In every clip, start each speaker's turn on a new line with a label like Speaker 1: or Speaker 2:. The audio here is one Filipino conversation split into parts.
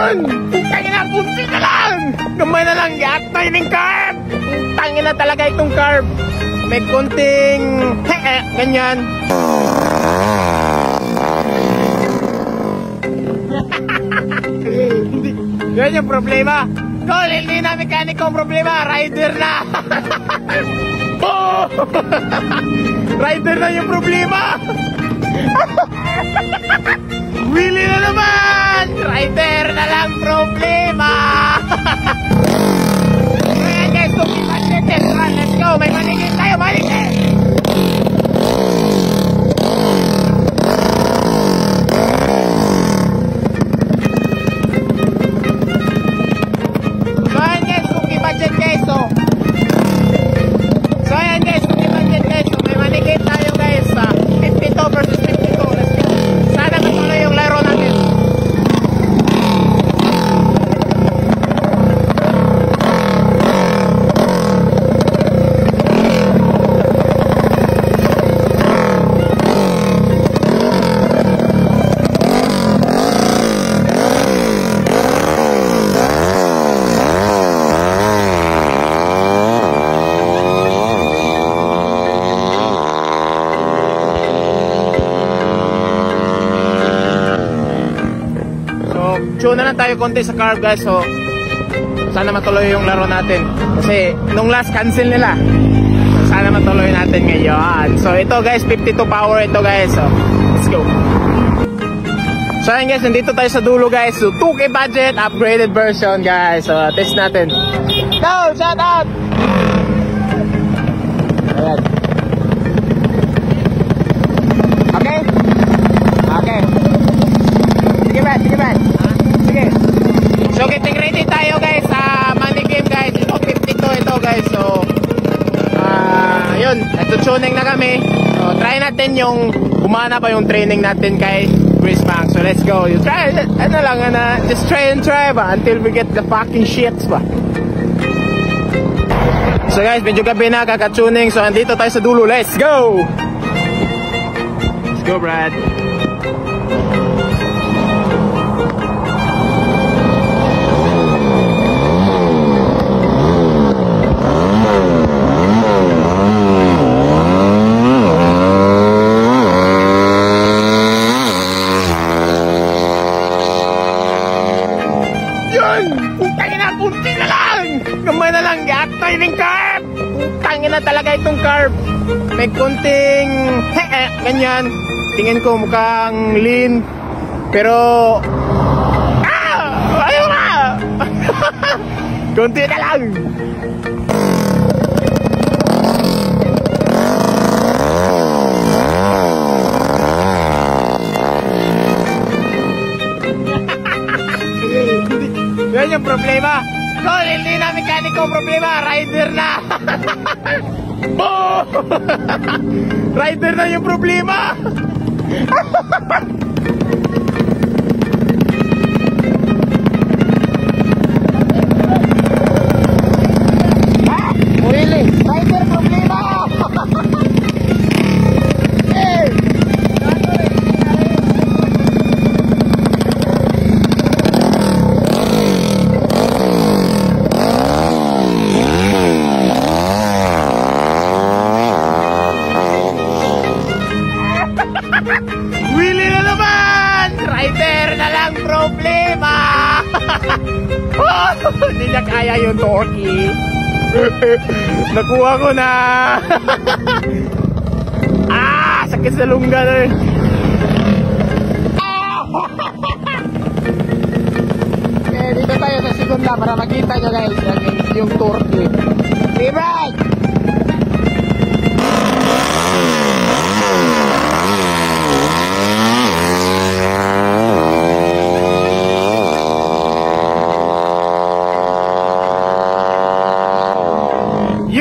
Speaker 1: Yun! Putangin na, punti na lang! Gamay na lang, yatay ng carb! Putangin na talaga itong carb! May konting ganyan. Yan yung problema. Tol, hindi na mekaniko ang problema, rider na. Oh! Rider na yung problema. Willy na naman. Rider na lang problema. Ayan guys, let's go. May manigit tayo, manigit. Tune na lang tayo konti sa carb guys, so sana matuloy yung laro natin kasi nung last cancel nila, so, sana matuloy natin ngayon. So ito guys, 52 power ito guys, so let's go. So ayan guys, nandito tayo sa dulo guys, so 2K budget upgraded version guys, so test natin. Go, shout out. Ayan. Okay. Sige ba? So getting ready tayo guys sa money game guys. Ito 52 ito guys. So yun, nagtutuning na kami. So try natin yung gumana pa yung training natin kay Chris Max. So let's go. You try just try and try ba until we get the fucking shits ba. So guys, medyo gabi na, kakatuning. So andito tayo sa dulo. Let's go. Let's go Brad. Talaga itong carb, may konting ganyan. Tingin ko mukhang lean, pero ayaw na. Konti na lang. Yan yung problema. Tol, hindi na mekaniko problema, rider na. Oh! Rider na yung problema. Willy, rider problema. Hindi niya kaya yung torque. Nakuha ko na. Sakit sa lungga na eh. Okay, dito tayo sa segunda para makita nyo guys yung torque. Diba?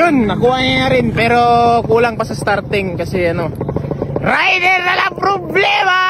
Speaker 1: Nakuha niya rin pero kulang pa sa starting kasi rider na lang problema.